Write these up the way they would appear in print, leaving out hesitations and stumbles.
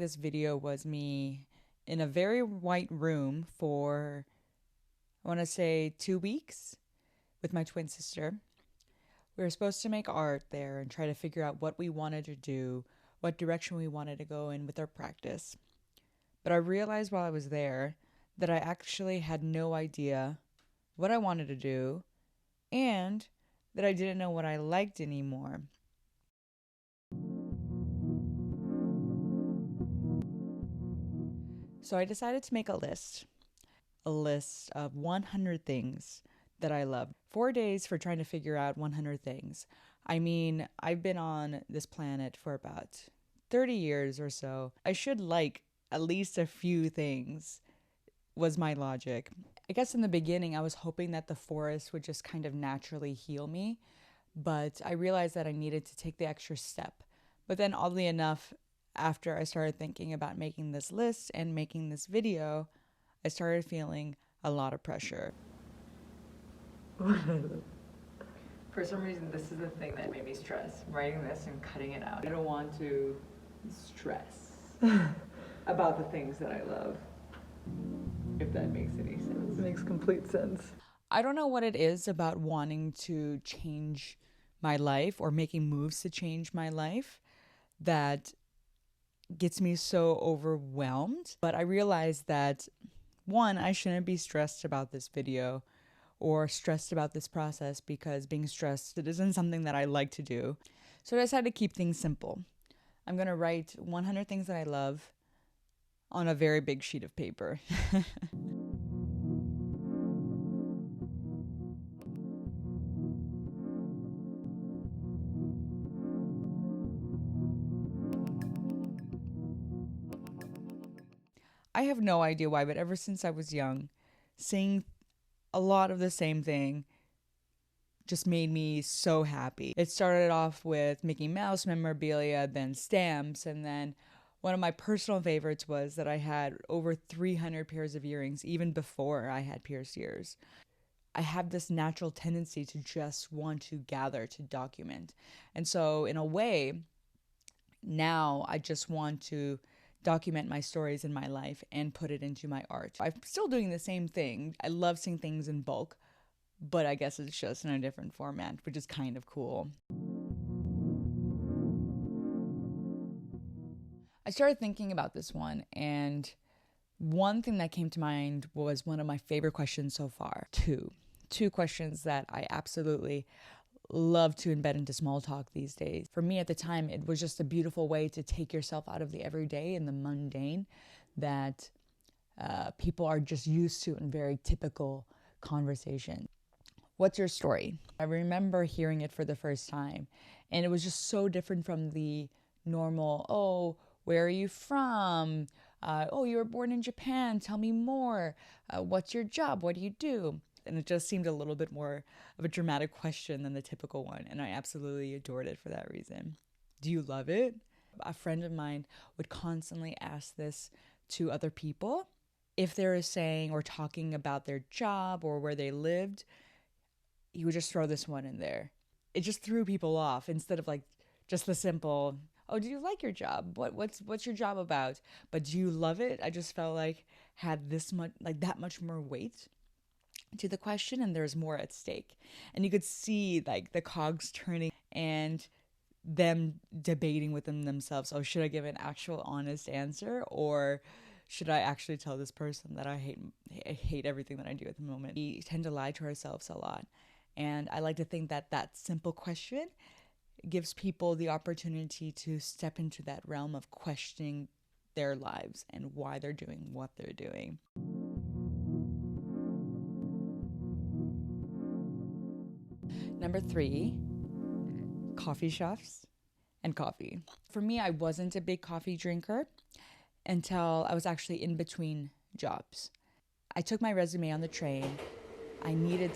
this video was me in a very white room for, I want to say, 2 weeks with my twin sister. We were supposed to make art there and try to figure out what we wanted to do, what direction we wanted to go in with our practice. But I realized while I was there that I actually had no idea what I wanted to do and that I didn't know what I liked anymore. So I decided to make a list of 100 things that I love. 4 days for trying to figure out 100 things. I mean, I've been on this planet for about 30 years or so. I should like at least a few things, was my logic. I guess in the beginning, I was hoping that the forest would just kind of naturally heal me, but I realized that I needed to take the extra step. But then, oddly enough, after I started thinking about making this list and making this video, I started feeling a lot of pressure. For some reason, this is the thing that made me stress, writing this and cutting it out. I don't want to stress about the things that I love, if that makes any sense. It makes complete sense. I don't know what it is about wanting to change my life or making moves to change my life that gets me so overwhelmed. But I realized that, one, I shouldn't be stressed about this video or stressed about this process because being stressed, it isn't something that I like to do. So I decided to keep things simple. I'm going to write 100 things that I love on a very big sheet of paper. I have no idea why, but ever since I was young, seeing a lot of the same thing just made me so happy. It started off with Mickey Mouse memorabilia, then stamps, and then one of my personal favorites was that I had over 300 pairs of earrings, even before I had pierced ears. I have this natural tendency to just want to gather, to document. And so, in a way, now I just want to document my stories in my life and put it into my art. I'm still doing the same thing. I love seeing things in bulk, but I guess it's just in a different format, which is kind of cool. I started thinking about this one, and one thing that came to mind was one of my favorite questions so far. Two questions that I absolutely love to embed into small talk these days. For me at the time, it was just a beautiful way to take yourself out of the everyday and the mundane that people are just used to in very typical conversation. What's your story? I remember hearing it for the first time, and it was just so different from the normal, oh, where are you from? Oh, you were born in Japan. Tell me more. What's your job? What do you do? And it just seemed a little bit more of a dramatic question than the typical one. And I absolutely adored it for that reason. Do you love it? A friend of mine would constantly ask this to other people. If they were saying or talking about their job or where they lived, he would just throw this one in there. It just threw people off instead of like just the simple, oh, do you like your job? What's your job about? But do you love it? I just felt like had this much, like that much more weight to the question, and there's more at stake. And you could see like the cogs turning and them debating within themselves. Oh, should I give an actual honest answer, or should I actually tell this person that I hate everything that I do at the moment? We tend to lie to ourselves a lot. And I like to think that that simple question gives people the opportunity to step into that realm of questioning their lives and why they're doing what they're doing. Number 3, coffee shops and coffee. For me, I wasn't a big coffee drinker until I was actually in between jobs. I took my resume on the train. I needed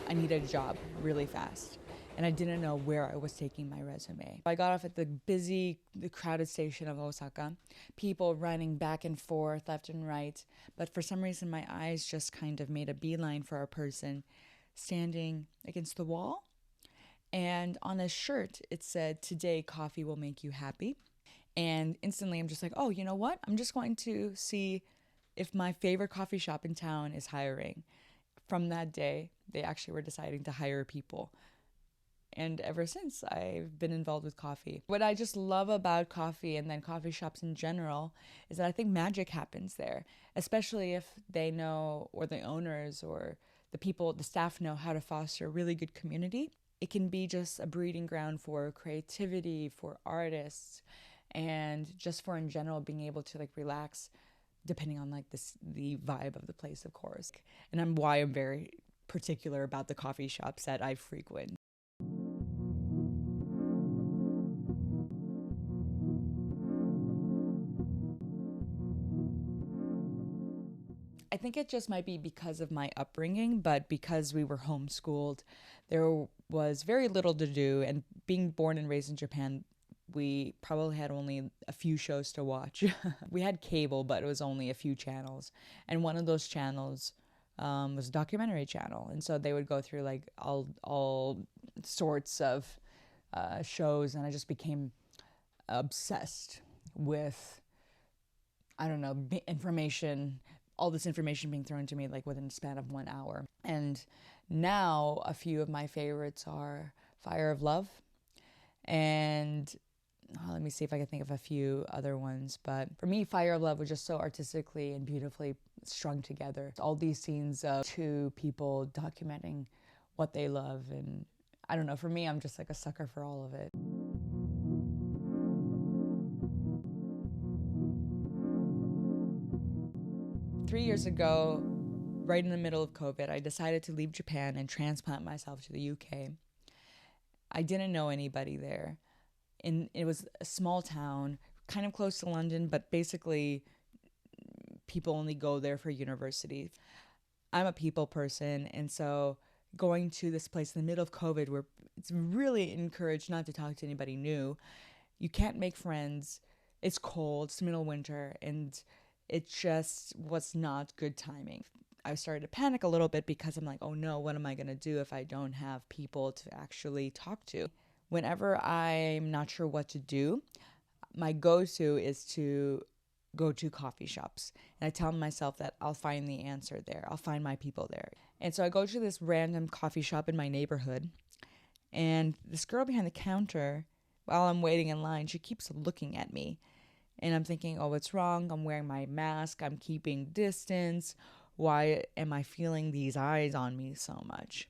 a job really fast, and I didn't know where I was taking my resume. I got off at the crowded station of Osaka, people running back and forth, left and right, but for some reason my eyes just kind of made a beeline for a person standing against the wall, and on his shirt it said, "Today coffee will make you happy." And instantly I'm just like, oh, you know what? I'm just going to see if my favorite coffee shop in town is hiring. From that day, they actually were deciding to hire people. And ever since, I've been involved with coffee. What I just love about coffee and then coffee shops in general is that I think magic happens there, especially if they know, or the owners or the people, the staff know how to foster a really good community. It can be just a breeding ground for creativity, for artists, and just for in general being able to like relax, depending on like the vibe of the place, of course. And I'm very particular about the coffee shops that I frequent. I think it just might be because of my upbringing, but because we were homeschooled, there was very little to do. And being born and raised in Japan, we probably had only a few shows to watch. We had cable, but it was only a few channels. And one of those channels was a documentary channel. And so they would go through like all sorts of shows. And I just became obsessed with, I don't know, information, all this information being thrown to me like within a span of 1 hour. And now a few of my favorites are Fire of Love and let me see if I can think of a few other ones. But for me, Fire of Love was just so artistically and beautifully strung together. All these scenes of two people documenting what they love. And I don't know, for me, I'm just like a sucker for all of it. Three years ago, right in the middle of COVID, I decided to leave Japan and transplant myself to the UK. I didn't know anybody there. And it was a small town, kind of close to London, but basically people only go there for university. I'm a people person, and so going to this place in the middle of COVID where it's really encouraged not to talk to anybody new, you can't make friends, it's cold, it's the middle of winter, and it just was not good timing. I started to panic a little bit because I'm like, oh no, what am I going to do if I don't have people to actually talk to? Whenever I'm not sure what to do, my go-to is to go to coffee shops. And I tell myself that I'll find the answer there. I'll find my people there. And so I go to this random coffee shop in my neighborhood. And this girl behind the counter, while I'm waiting in line, she keeps looking at me. And I'm thinking, oh, what's wrong? I'm wearing my mask. I'm keeping distance. Why am I feeling these eyes on me so much?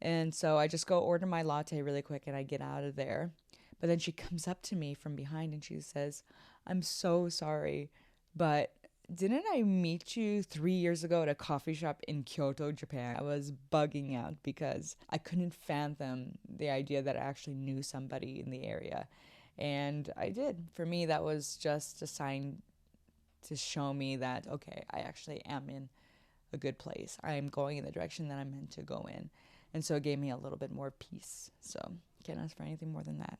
And so I just go order my latte really quick and I get out of there. But then she comes up to me from behind and she says, I'm so sorry, but didn't I meet you 3 years ago at a coffee shop in Kyoto, Japan? I was bugging out because I couldn't fathom the idea that I actually knew somebody in the area. And I did. For me, that was just a sign to show me that, okay, I actually am in a good place. I am going in the direction that I'm meant to go in. And so it gave me a little bit more peace. So can't ask for anything more than that.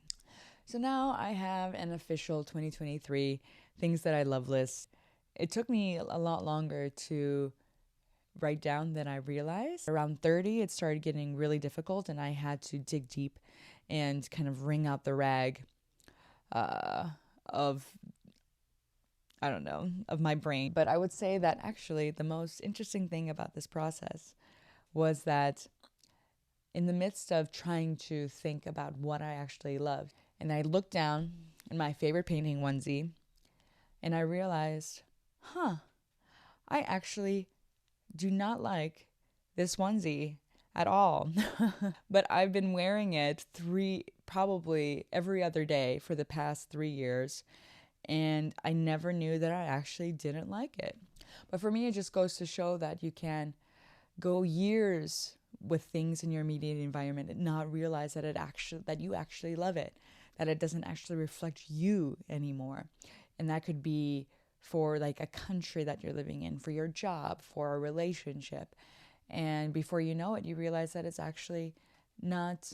So now I have an official 2023 things that I love list. It took me a lot longer to write down than I realized. Around 30, it started getting really difficult and I had to dig deep and kind of wring out the rag of my brain. But I would say that actually the most interesting thing about this process was that in the midst of trying to think about what I actually loved, and I looked down in my favorite painting onesie, and I realized, I actually do not like this onesie at all. But I've been wearing it probably every other day for the past 3 years, and I never knew that I actually didn't like it. But for me, it just goes to show that you can go years with things in your immediate environment and not realize that you actually love it, that it doesn't actually reflect you anymore. And that could be for like a country that you're living in, for your job, for a relationship. And before you know it, you realize that it's actually not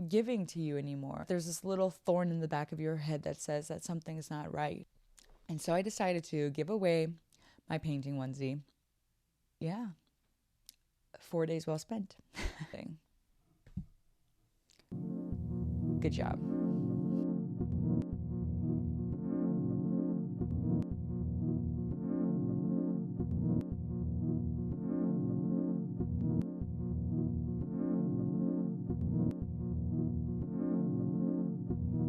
giving to you anymore. There's this little thorn in the back of your head that says that something is not right. And so I decided to give away my painting onesie. Yeah. 4 days well spent. Good job.